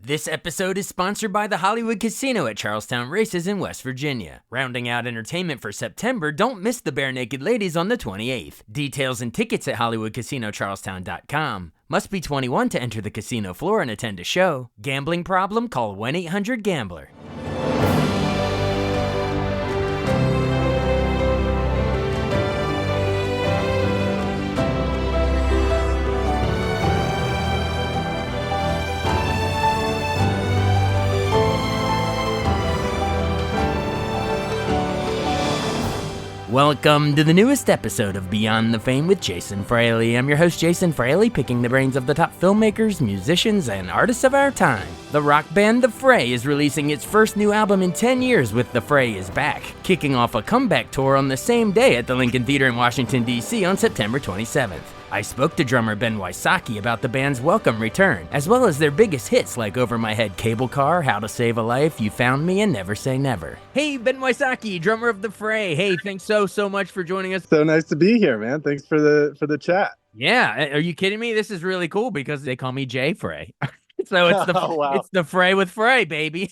This episode is sponsored by the Hollywood Casino at Charlestown Races in West Virginia. Rounding out entertainment for September, don't miss the Bare Naked Ladies on the 28th. Details and tickets at HollywoodCasinoCharlestown.com. Must be 21 to enter the casino floor and attend a show. Gambling problem? Call 1-800-GAMBLER. Welcome to the newest episode of Beyond the Fame with Jason Fraley. I'm your host, Jason Fraley, picking the brains of the top filmmakers, musicians, and artists of our time. The rock band The Fray is releasing its first new album in 10 years with The Fray is Back, kicking off a comeback tour on the same day at the Lincoln Theater in Washington, D.C. on September 27th. I spoke to drummer Ben Wysocki about the band's welcome return, as well as their biggest hits like Over My Head Cable Car, How to Save a Life, You Found Me, and Never Say Never. Hey, Ben Wysocki, drummer of The Fray. Hey, thanks so much for joining us. So nice to be here, man. Thanks for the chat. Yeah, are you kidding me? This is really cool because they call me Jay Fray. So it's the wow. It's the Fray with Fray, baby.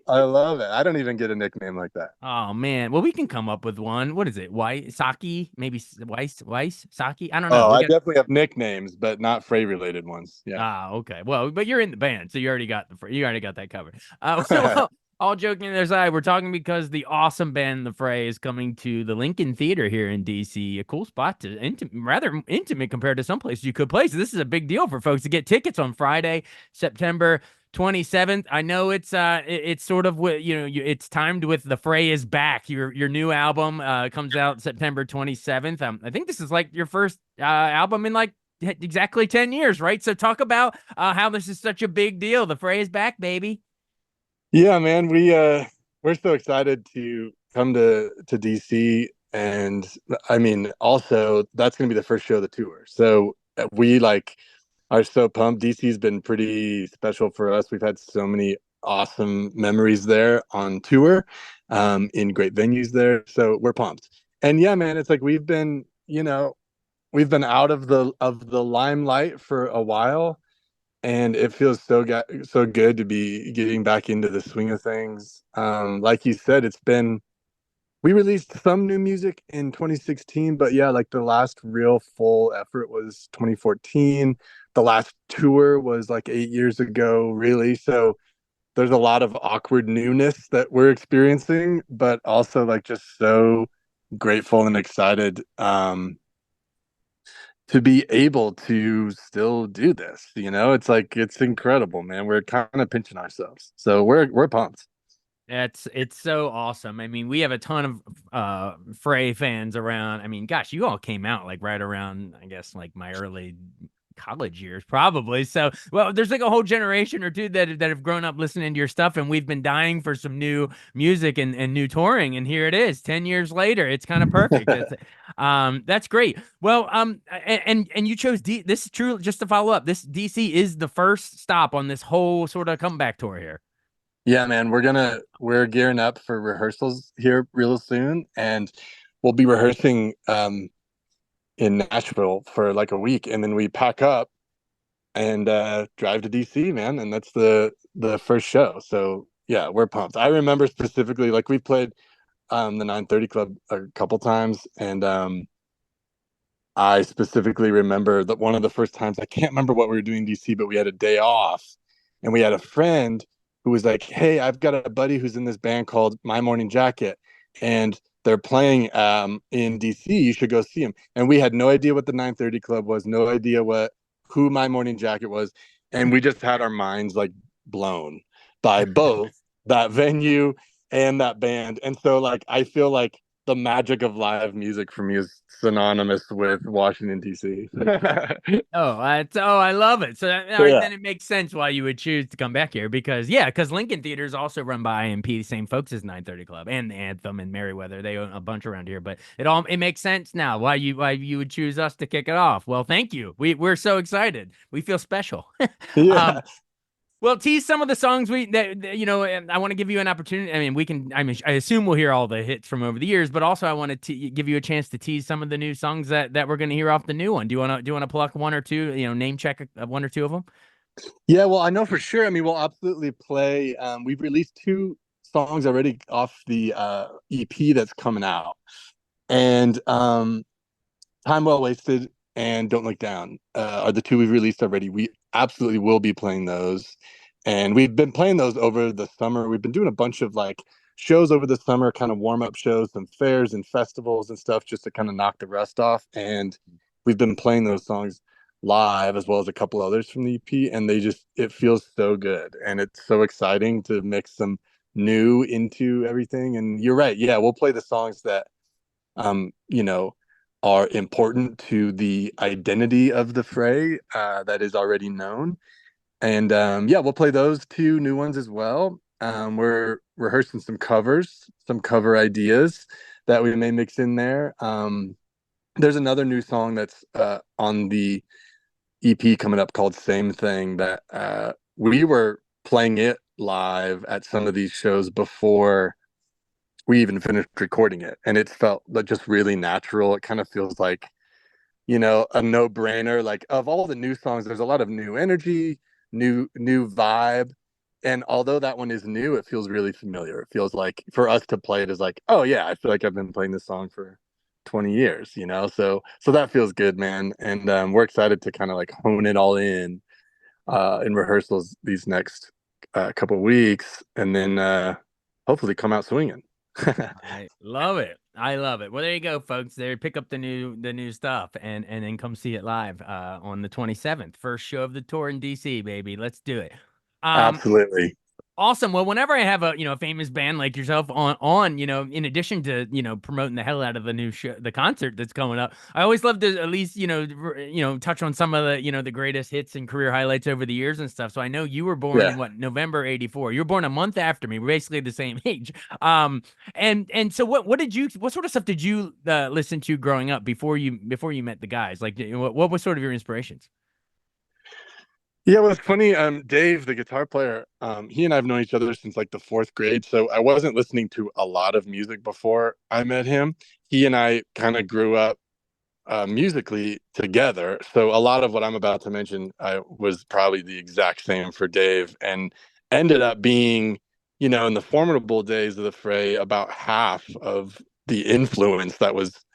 I love it. I don't even get a nickname like that. Oh man, well we can come up with one. What is it? Saki? Maybe Weiss Saki? I don't know. I definitely have nicknames, but not Fray related ones. Yeah. Ah, okay. Well, but you're in the band, so you already got that covered. Well, all joking aside, we're talking because the awesome band The Fray is coming to the Lincoln Theater here in DC. A cool spot rather intimate compared to some places you could play. So this is a big deal for folks to get tickets on Friday, September 27th. I know it's sort of it's timed with The Fray is Back. Your new album comes out September 27th. I think this is like your first album in like exactly 10 years, right? So talk about how this is such a big deal. The Fray is back, baby. Yeah, man. We're so excited to come to DC, and I mean, also that's gonna be the first show of the tour. So we are so pumped. DC's been pretty special for us. We've had so many awesome memories there on tour, in great venues there. So we're pumped. And yeah, man, it's like we've been out of the limelight for a while, and it feels so good to be getting back into the swing of things. Like you said, we released some new music in 2016, but yeah, like the last real full effort was 2014. The last tour was like 8 years ago, really. So there's a lot of awkward newness that we're experiencing, but also like just so grateful and excited to be able to still do this. It's incredible, man. We're kind of pinching ourselves, so we're pumped. It's so awesome. I mean, we have a ton of Fray fans around. I mean, gosh, you all came out like right around, I guess, like my early college years, probably. So, well, there's like a whole generation or two that have grown up listening to your stuff, and we've been dying for some new music and new touring. And here it is, 10 years later. It's kind of perfect. That's great. Well, and you chose this is true. Just to follow up, this DC is the first stop on this whole sort of comeback tour here. Yeah, man, we're gearing up for rehearsals here real soon, and we'll be rehearsing in Nashville for like a week, and then we pack up and drive to DC, man, and that's the first show. So yeah, we're pumped. I remember specifically, like, we've played the 930 Club a couple times, and I specifically remember that one of the first times, I can't remember what we were doing in DC, but we had a day off, and we had a friend who was like, hey, I've got a buddy who's in this band called My Morning Jacket, and they're playing in DC. You should go see them. And we had no idea what the 930 Club was, no idea who My Morning Jacket was, and we just had our minds like blown by both that venue and that band. And so like I feel like the magic of live music for me is synonymous with Washington, D.C. I love it. So then it makes sense why you would choose to come back here, because Lincoln Theater is also run by IMP, the same folks as 930 Club and Anthem and Merriweather. They own a bunch around here, but it makes sense now why you would choose us to kick it off. Well, thank you. We're so excited. We feel special. Yeah. Well, tease some of the songs and I want to give you an opportunity. I assume we'll hear all the hits from over the years, but also I want to give you a chance to tease some of the new songs that we're going to hear off the new one. Do you want to pluck one or two, name check one or two of them? Yeah, well, I know for sure. I mean, we'll absolutely play. We've released two songs already off the EP that's coming out, and Time Well Wasted and Don't Look Down are the two we've released already. We absolutely will be playing those. And we've been playing those over the summer. We've been doing a bunch of like shows over the summer, kind of warm up shows, some fairs and festivals and stuff just to kind of knock the rust off. And we've been playing those songs live as well as a couple others from the EP. And it feels so good. And it's so exciting to mix some new into everything. And you're right. Yeah, we'll play the songs that you know, are important to the identity of the Fray that is already known. And yeah, we'll play those two new ones as well. We're rehearsing some covers, some cover ideas that we may mix in there. There's another new song that's on the EP coming up called Same Thing that we were playing it live at some of these shows before we even finished recording it, and it felt like just really natural. It kind of feels like, a no-brainer. Like of all the new songs, there's a lot of new energy, new vibe. And although that one is new, it feels really familiar. It feels like for us to play it is like, oh yeah, I feel like I've been playing this song for 20 years, so that feels good, man. And we're excited to kind of like hone it all in rehearsals these next couple weeks, and then hopefully come out swinging. I love it. I love it. Well, there you go, folks. There, pick up the new stuff and then come see it live on the 27th. First show of the tour in DC, baby. Let's do it. Um, Absolutely. Awesome. Well, whenever I have a famous band like yourself on, in addition to, promoting the hell out of the new show, the concert that's coming up, I always love to at least, touch on some of the greatest hits and career highlights over the years and stuff. So I know you were born in Yeah. what, November 84. You were born a month after me. We're basically the same age. And so what sort of stuff did you listen to growing up before you met the guys? Like what was sort of your inspirations? Yeah, well, it's funny. Dave, the guitar player, he and I have known each other since like the fourth grade. So I wasn't listening to a lot of music before I met him. He and I kind of grew up musically together. So a lot of what I'm about to mention, I was probably the exact same for Dave, and ended up being, in the formidable days of the Fray, about half of the influence that was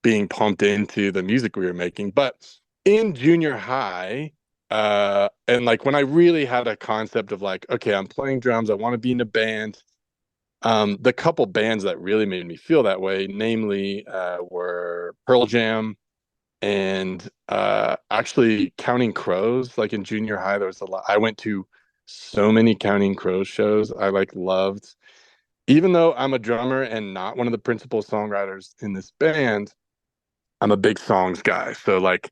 being pumped into the music we were making. But in junior high, and like when I really had a concept of like, okay, I'm playing drums, I want to be in a band. The couple bands that really made me feel that way, namely, were Pearl Jam and actually Counting Crows. Like in junior high, there was a lot. I went to so many Counting Crows shows. I like loved, even though I'm a drummer and not one of the principal songwriters in this band. I'm a big songs guy. So like,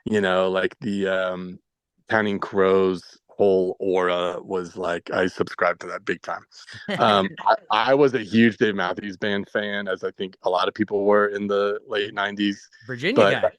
like the Counting Crows whole aura was like I subscribed to that big time. I was a huge Dave Matthews Band fan, as I think a lot of people were in the late '90s. Virginia But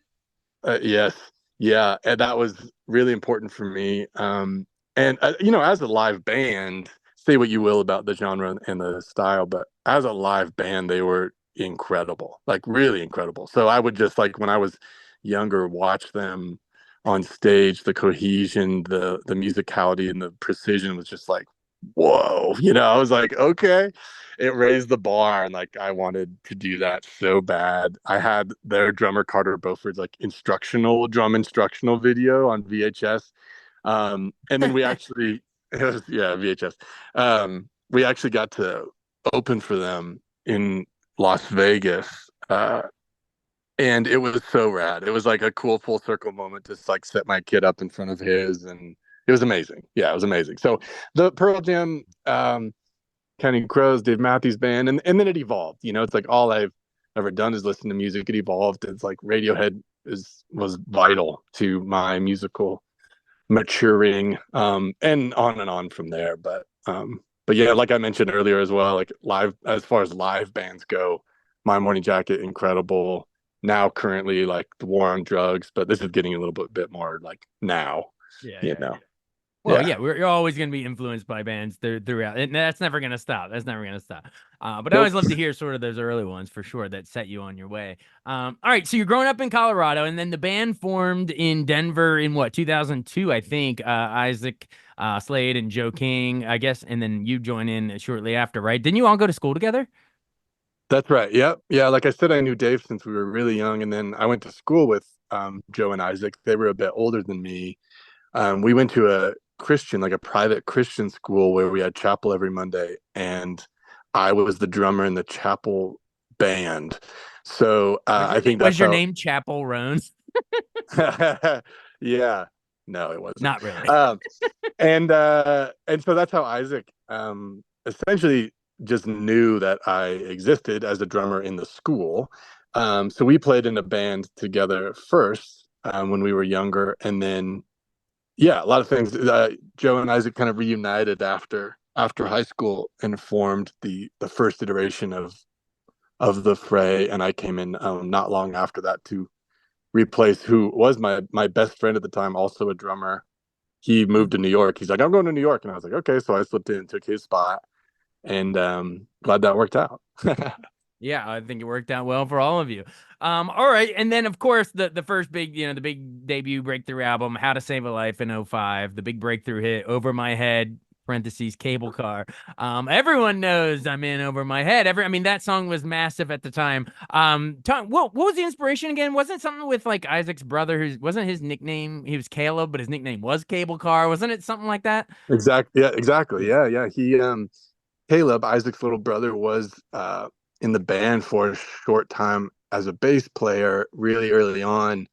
guy. yes, yeah, and that was really important for me. And as a live band, say what you will about the genre and the style, but as a live band, they were incredible, like really incredible. So I would just like when I was younger, watch them on stage. The cohesion, the musicality, and the precision was just like, whoa. I was like, okay, it raised the bar, and like I wanted to do that so bad. I had their drummer Carter Beauford's like drum instructional video on VHS. And then we actually it was, yeah, VHS. We actually got to open for them in Las Vegas. And it was so rad. It was like a cool full circle moment to like set my kid up in front of his, and it was amazing. Yeah, it was amazing. So the Pearl Jam, Counting Crows, Dave Matthews Band, and then it evolved. It's like all I've ever done is listen to music. It evolved. It's like Radiohead was vital to my musical maturing, and on from there. But yeah, like I mentioned earlier as well, like live, as far as live bands go, My Morning Jacket, incredible. Now currently like the War on Drugs, but this is getting a little bit more like now, Yeah, you yeah, know. Well, Yeah. yeah, you're always going to be influenced by bands throughout, and that's never going to stop. That's never going to stop. But I Nope. always love to hear sort of those early ones for sure that set you on your way. All right, so you're growing up in Colorado, and then the band formed in Denver in what 2002, I think. Isaac Slade and Joe King, I guess, and then you join in shortly after, right? Didn't you all go to school together? That's right. Yep. Yeah. Like I said, I knew Dave since we were really young, and then I went to school with Joe and Isaac. They were a bit older than me. We went to a Christian, like a private Christian school where we had chapel every Monday, and I was the drummer in the chapel band. So I think Was that's your how. name Chapel Roans? Yeah. No, it wasn't. Not really. And so that's how Isaac essentially just knew that I existed as a drummer in the school. So we played in a band together first when we were younger, and then yeah, a lot of things. Joe and Isaac kind of reunited after high school and formed the first iteration of the Fray, and I came in not long after that to replace who was my best friend at the time, also a drummer. He moved to New York. He's like, I'm going to New York, and I was like, okay. So I slipped in and took his spot, and glad that worked out. Yeah, I think it worked out well for all of you. All right, and then of course the first big, the big debut breakthrough album, How to Save a Life in '05, the big breakthrough hit, Over My Head, parentheses, Cable Car. Everyone knows I'm in Over My Head. I mean, that song was massive at the time. What was the inspiration again? Wasn't it something with like Isaac's brother, who wasn't his nickname, he was Caleb, but his nickname was Cable Car. Wasn't it something like that? Exactly. Yeah, exactly. Yeah. Yeah. He Caleb, Isaac's little brother, was in the band for a short time as a bass player really early on,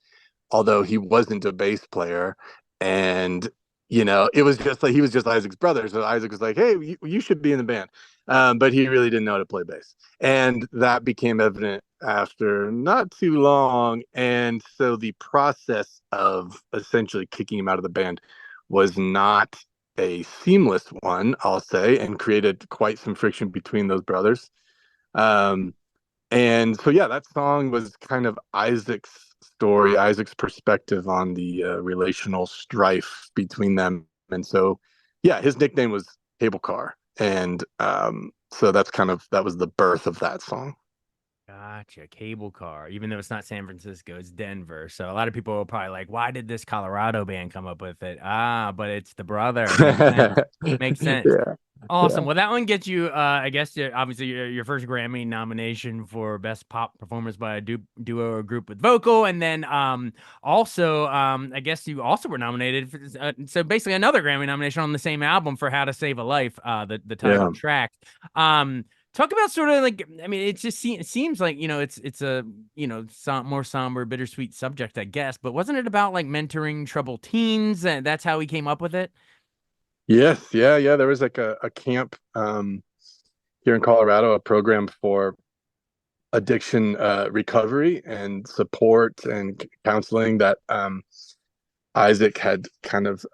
although he wasn't a bass player. And, it was just like he was just Isaac's brother. So Isaac was like, hey, you should be in the band. But he really didn't know how to play bass. And that became evident after not too long. And so the process of essentially kicking him out of the band was not a seamless one, I'll say, and created quite some friction between those brothers. Um, and so, yeah, that song was kind of Isaac's story, Isaac's perspective on the relational strife between them. And so, yeah, his nickname was Cable Car. And so that was the birth of that song. Gotcha. Cable car. Even though it's not San Francisco, it's Denver. So a lot of people are probably like, why did this Colorado band come up with it? But it's the brother. Makes sense. Makes sense. Yeah. Awesome. Yeah. Well, that one gets you, I guess, obviously your first Grammy nomination for Best Pop Performance by a Duo or Group with Vocal. And then also, I guess you also were nominated for so basically another Grammy nomination on the same album for How to Save a Life, the title Yeah. track. Talk about sort of like, I mean, it seems like, it's a, more somber, bittersweet subject, I guess, but wasn't it about like mentoring troubled teens? And that's how he came up with it? Yes. Yeah. Yeah. There was like a camp here in Colorado, a program for addiction recovery and support and counseling that Isaac had kind of,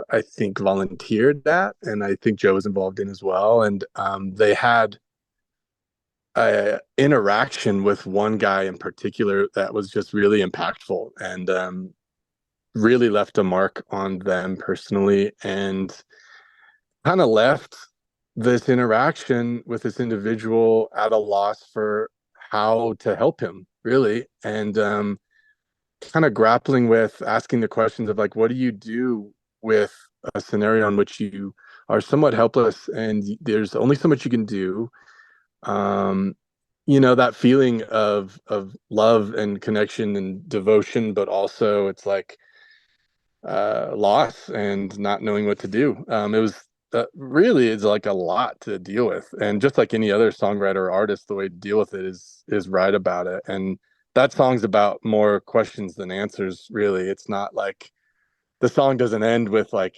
I think, volunteered that, and I think Joe was involved in as well. And they had a interaction with one guy in particular that was just really impactful and really left a mark on them personally, and kind of left this interaction with this individual at a loss for how to help him, really. And kind of grappling with asking the questions of like, what do you do with a scenario in which you are somewhat helpless and there's only so much you can do. um that feeling of love and connection and devotion, but also it's like loss and not knowing what to do. It was really is like a lot to deal with, and just like any other songwriter or artist, the way to deal with it is write about it. And that song's about more questions than answers. Really, it's not like the song doesn't end with like,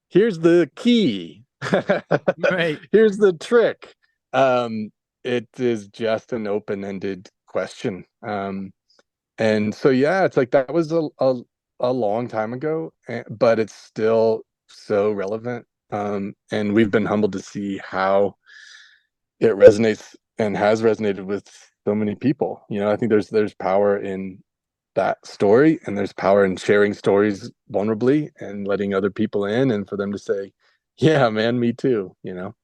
here's the key, Right. here's the trick. It is just an open-ended question. And so, yeah, it's like that was a long time ago, but it's still so relevant. And we've been humbled to see how it resonates and has resonated with so many people. I think there's power in that story, and there's power in sharing stories vulnerably and letting other people in, and for them to say, yeah, man, me too, you know.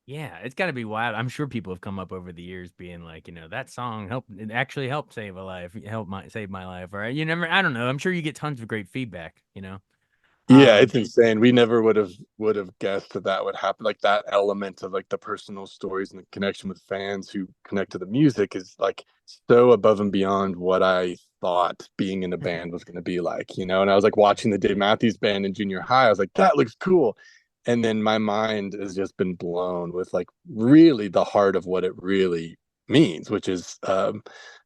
Yeah, it's got to be wild. I'm sure people have come up over the years being like, that song helped, it actually helped save a life, save my life. Or you never, I don't know. I'm sure you get tons of great feedback. Yeah, Um, it's insane. We never would have guessed that that would happen. Like that element of like the personal stories and the connection with fans who connect to the music is like so above and beyond what I thought being in a band was going to be like, you know. And I was like watching the Dave Matthews Band in junior high. I was like, that looks cool. And then my mind has just been blown with like really the heart of what it really means, which is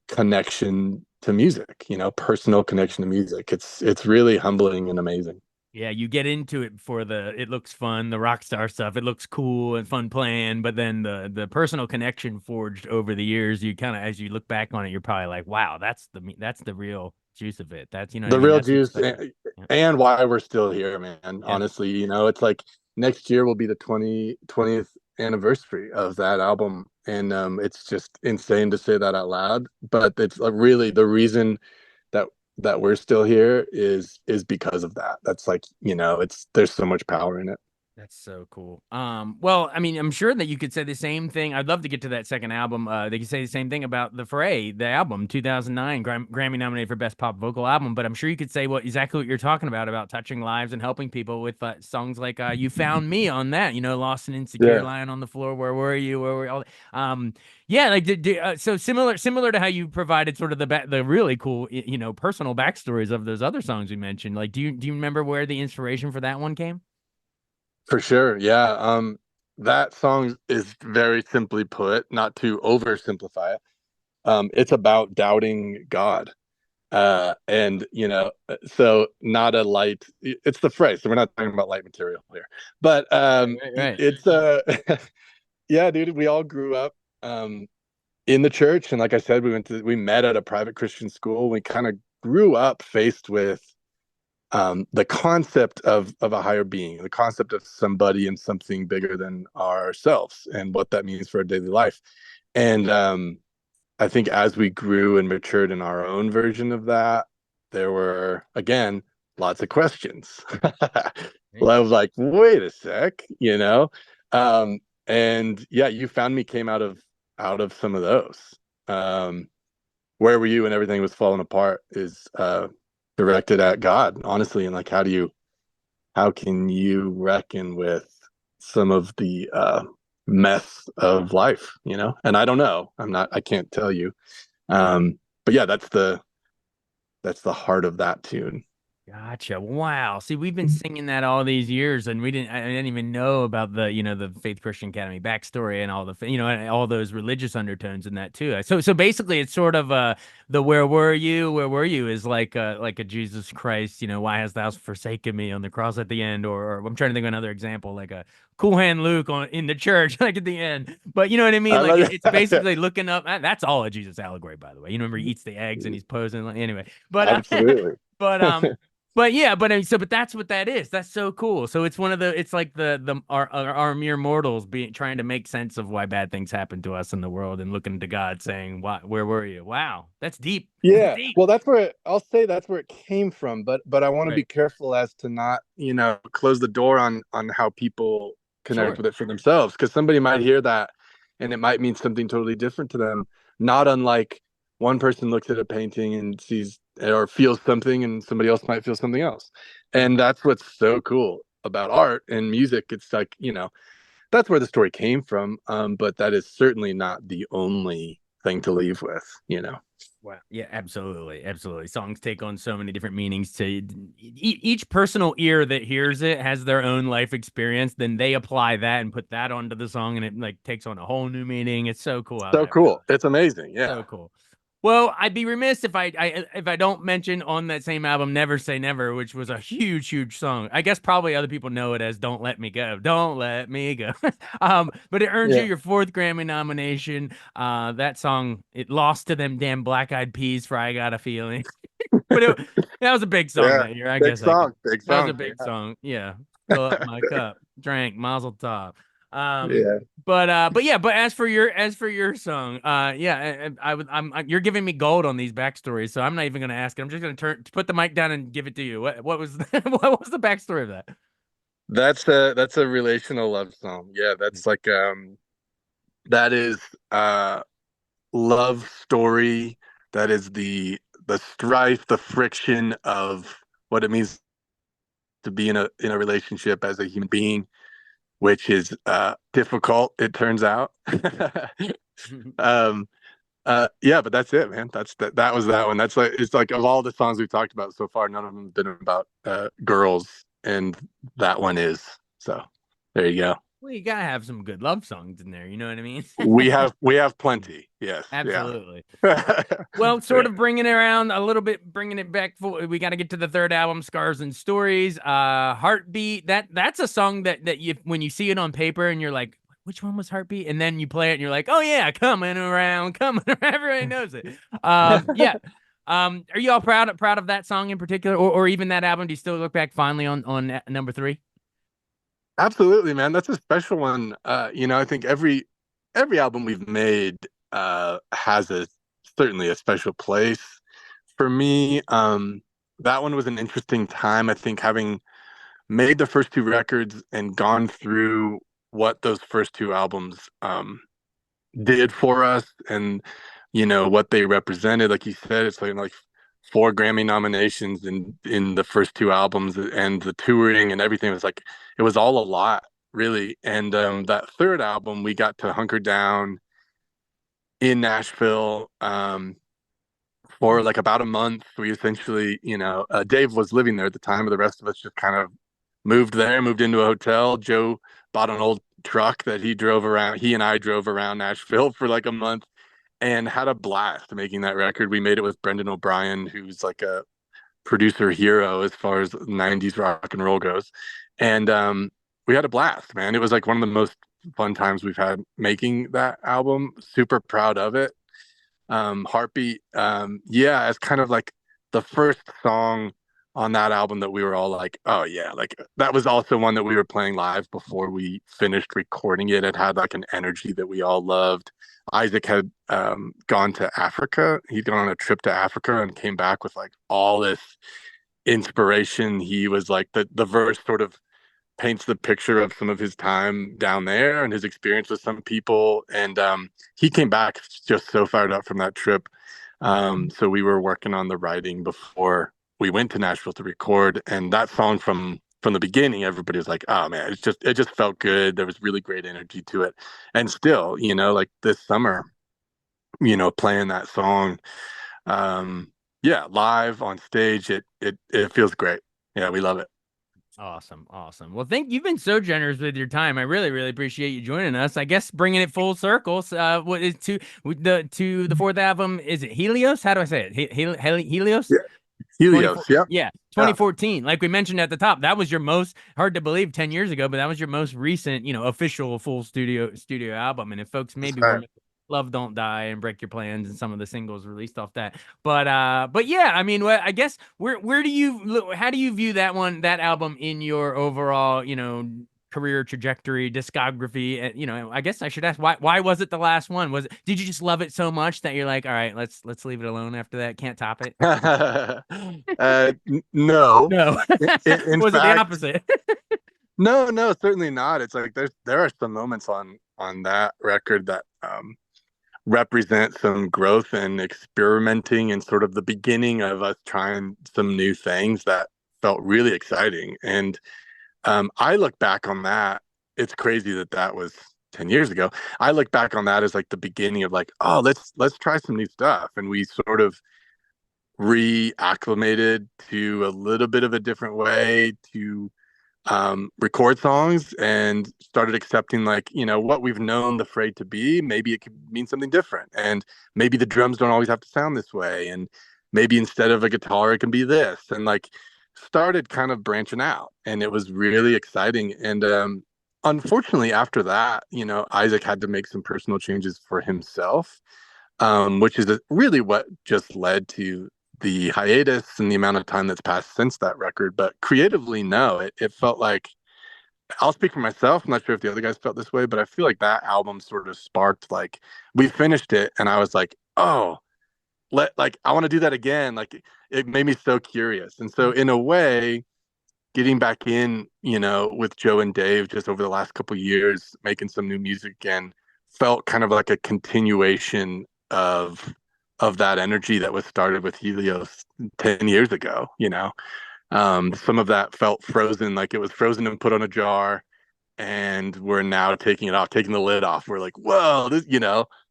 connection to music, you know, personal connection to music. It's really humbling and amazing. Yeah, you get into it for it looks fun, the rock star stuff. It looks cool and fun playing, but then the personal connection forged over the years, you kind of as you look back on it, you're probably like, wow, that's the real juice of it. That's, you know what I The mean? real That's what's juice, special. Yeah. and why we're still here, man. Yeah. Honestly, you know, it's like next year will be the 20th anniversary of that album, and it's just insane to say that out loud, but it's really the reason that we're still here is because of that. That's like, you know, it's there's so much power in it. That's so cool. Well, I mean, I'm sure that you could say the same thing. I'd love to get to that second album. They could say the same thing about the Fray, the album, 2009, Grammy nominated for Best Pop Vocal Album. But I'm sure you could say exactly what you're talking about touching lives and helping people with songs like "You Found Me" on that. Lost and insecure, Yeah, lying on the floor. Where were you? Where were you? Yeah, like so similar to how you provided sort of the really cool, personal backstories of those other songs you mentioned. Like, do you remember where the inspiration for that one came? for sure. Yeah. That song is very simply put, not to oversimplify it. It's about doubting God. And you know, so not a light, it's the phrase, so we're not talking about light material here, but Right. it's yeah, dude, we all grew up um in the church, and like I said, we met at a private Christian school. We kind of grew up faced with the concept of a higher being, the concept of somebody and something bigger than ourselves, and what that means for our daily life. And I think as we grew and matured in our own version of that, there were again lots of questions. Right. Well, I was like, wait a sec, you know? And yeah, You Found Me came out of some of those. Um, Where Were You When Everything Was Falling Apart is directed at God, honestly, and like how can you reckon with some of the mess of life, you know? And I don't know. I can't tell you. But yeah, that's the heart of that tune. Gotcha. Wow. See, we've been singing that all these years, and I didn't even know about the Faith Christian Academy backstory and all and all those religious undertones in that too. So basically, it's sort of the where were you is like a Jesus Christ, why hast thou forsaken me on the cross at the end, or I'm trying to think of another example, like a Cool Hand Luke in the church, like at the end. But you know what I mean? I Like love it's it. basically looking up. That's all a Jesus allegory, by the way. Remember he eats the eggs and he's posing. Anyway, but Absolutely. but but yeah, but I mean, but that's what that is. That's so cool. So it's one of it's like our mere mortals being trying to make sense of why bad things happen to us in the world and looking to God saying, "What? Where were you?" Wow, that's deep. That's Yeah. deep. Well, I'll say that's where it came from, but I want to be Right. careful as to not, you know, close the door on how people connect Sure. with it for themselves, because somebody might hear that and it might mean something totally different to them. Not unlike one person looks at a painting and sees or feels something, and somebody else might feel something else. Right. And that's what's so cool about art and music. It's like, you know, that's where the story came from. But that is certainly not the only thing to leave with, you know. Wow. Yeah, absolutely. Absolutely. Songs take on so many different meanings to each personal ear that hears it has their own life experience. Then they apply that and put that onto the song and it like takes on a whole new meaning. It's so cool how So that really cool. It's amazing. Yeah. so cool. Well, I'd be remiss if I don't mention on that same album "Never Say Never," which was a huge song. I guess probably other people know it as "Don't Let Me Go." Don't let me go. But it earned you Yeah. your fourth Grammy nomination. That song it lost to them damn Black Eyed Peas for "I Got a Feeling," but that was a big song Yeah. that year. I Big guess I could. song. Big That was a song. big Yeah. song. Yeah. Fill up my cup, drank, Mazel Tov. Yeah. But as for your song, yeah, you're giving me gold on these backstories, so I'm not even gonna ask it. I'm just gonna put the mic down and give it to you. What was what was the backstory of that? That's a relational love song. Yeah, that's like that is love story. That is the strife, the friction of what it means to be in a relationship as a human being, which is difficult, it turns out. um yeah, but that's it, man. That was that one. That's like, it's like, of all the songs we've talked about so far, none of them have been about girls, and that one is. So there you go. Well, you gotta have some good love songs in there. You know what I mean? We have plenty. Yes. Yeah. Absolutely. Well, sort of bringing it around a little bit, bringing it back. We got to get to the third album, Scars and Stories. Heartbeat. That's a song that you, when you see it on paper and you're like, which one was Heartbeat? And then you play it and you're like, oh yeah, coming around, coming around. Everybody knows it. Yeah. Are you all proud of that song in particular, or even that album? Do you still look back fondly on number three? Absolutely, man. That's a special one. I think every album we've made has a certainly a special place for me. That one was an interesting time. I think, having made the first two records and gone through what those first two albums did for us, and what they represented. Like you said, it's like four Grammy nominations in the first two albums, and the touring and everything. It was like, it was all a lot, really. And that third album, we got to hunker down in Nashville for like about a month. We essentially, Dave was living there at the time, but the rest of us just kind of moved into a hotel. Joe bought an old truck that he and I drove around Nashville for like a month, and had a blast making that record. We made it with Brendan O'Brien, who's like a producer hero as far as 90s rock and roll goes. And we had a blast, man. It was like one of the most fun times we've had making that album. Super proud of it. Heartbeat, yeah, it's kind of like the first song on that album that we were all like, oh yeah, like that was also one that we were playing live before we finished recording it. It had like an energy that we all loved. Isaac had gone to Africa. He'd gone on a trip to Africa and came back with like all this inspiration. He was like, the verse sort of paints the picture of some of his time down there and his experience with some people. And he came back just so fired up from that trip. So we were working on the writing before we went to Nashville to record. And that song, from the beginning, everybody was like, oh man, it just felt good. There was really great energy to it. And still, like this summer, playing that song, yeah, live on stage, it feels great. Yeah, we love it. Awesome, awesome. Well, you've been so generous with your time. I really, really appreciate you joining us. I guess bringing it full circle. What is to the fourth album? Is it Helios? How do I say it? Helios. Yeah. Helios, 24, yeah. yeah, Yeah. 2014. Like we mentioned at the top, that was your most, hard to believe, 10 years ago, but that was your most recent, official full studio album. And if folks That's maybe right. remember Love Don't Die and Break Your Plans and some of the singles released off that. But yeah, I mean, how do you view that album in your overall, career trajectory, discography? I guess I should ask, why was it the last one? Did you just love it so much that you're like, all right, let's leave it alone after that? Can't top it. No. No. In Was it the fact, opposite? no, certainly not. It's like there are some moments on that record that represent some growth and experimenting, and sort of the beginning of us trying some new things that felt really exciting. And I look back on that. It's crazy that that was 10 years ago. I look back on that as like the beginning of like, oh, let's try some new stuff. And we sort of reacclimated to a little bit of a different way to record songs, and started accepting, like, what we've known the Fray to be. Maybe it could mean something different, and maybe the drums don't always have to sound this way, and maybe instead of a guitar it can be this, and like started kind of branching out, and it was really exciting. And unfortunately, after that, Isaac had to make some personal changes for himself, which is really what just led to the hiatus and the amount of time that's passed since that record. But creatively, no, it felt like I'll speak for myself. I'm not sure if the other guys felt this way, but I feel like that album sort of sparked, like, we finished it and I was like, oh, I want to do that again. Like, it made me so curious. And so in a way, getting back in, with Joe and Dave just over the last couple of years, making some new music again, felt kind of like a continuation of that energy that was started with Helios 10 years ago. Some of that felt frozen, like it was frozen and put on a jar, and we're now taking it off, taking the lid off. We're like, whoa,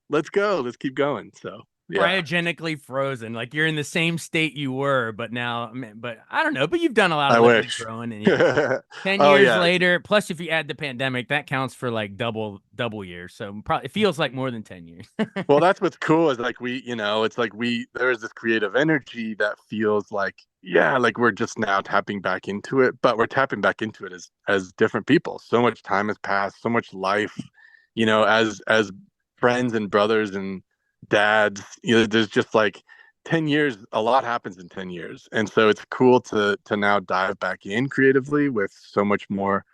let's go, let's keep going. So yeah. Cryogenically frozen, like you're in the same state you were, but now, but I don't know, but you've done a lot I of liquid wish. growing, and yeah. 10 Oh years yeah. later, plus if you add the pandemic, that counts for like double years. So probably it feels like more than 10 years. Well, that's what's cool is like it's like there's this creative energy that feels like, yeah, like we're just now tapping back into it, but we're tapping back into it as different people. So much time has passed, so much life, as friends and brothers and dads, there's just like 10 years, a lot happens in 10 years. And so it's cool to now dive back in creatively with so much more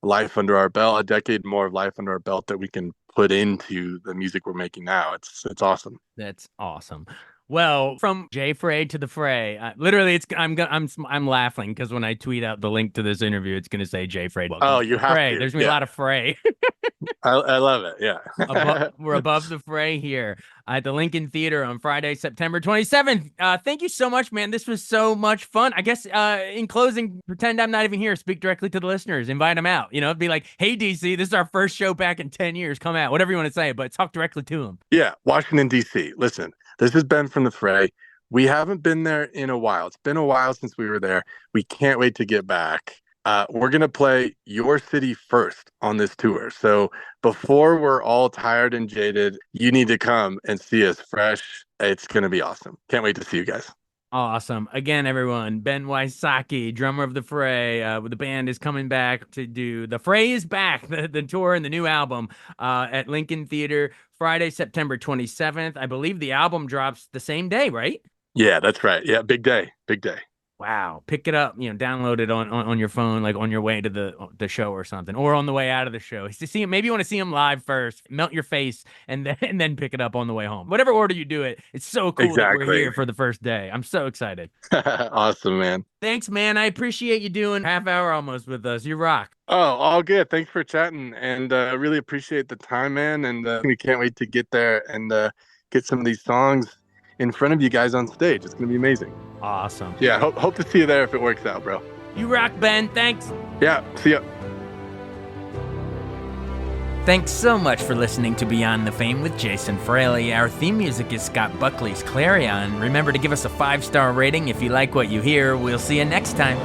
life under our belt, a decade more of life under our belt that we can put into the music we're making now. It's awesome. That's awesome. Well, from J Fray to the Fray, literally, I'm laughing because when I tweet out the link to this interview, it's going to say J Fray. Oh, you have Fray. to. There's gonna be a lot of Fray. I love it. Yeah. We're above the Fray here at the Lincoln Theater on Friday, September 27th. Thank you so much, man. This was so much fun. I guess in closing, pretend I'm not even here. Speak directly to the listeners. Invite them out. Be like, hey, DC, this is our first show back in 10 years. Come out. Whatever you want to say, but talk directly to them. Yeah. Washington, D.C. Listen, this has been from the Fray. We haven't been there in a while. It's been a while since we were there. We can't wait to get back. We're going to play your city first on this tour. So before we're all tired and jaded, you need to come and see us fresh. It's going to be awesome. Can't wait to see you guys. Awesome. Again, everyone, Ben Wysocki, drummer of the Fray, the band is coming back to do The Fray is Back, the tour and the new album at Lincoln Theater, Friday, September 27th. I believe the album drops the same day, right? Yeah, that's right. Yeah, big day. Big day. Wow. Pick it up, download it on your phone, like on your way to the show or something, or on the way out of the show. To see him, maybe you want to see him live first, melt your face, and then pick it up on the way home. Whatever order you do it, it's so cool that we're here for the first day. I'm so excited. Awesome, man. Thanks, man. I appreciate you doing half hour almost with us. You rock. Oh, all good. Thanks for chatting, and really appreciate the time, man. And we can't wait to get there and get some of these songs in front of you guys on stage. It's gonna be amazing. Awesome. Yeah, hope to see you there if it works out, bro. You rock, Ben. Thanks. Yeah, see ya. Thanks so much for listening to Beyond the Fame with Jason Fraley. Our theme music is Scott Buckley's Clarion. Remember to give us a 5-star rating if you like what you hear. We'll see you next time.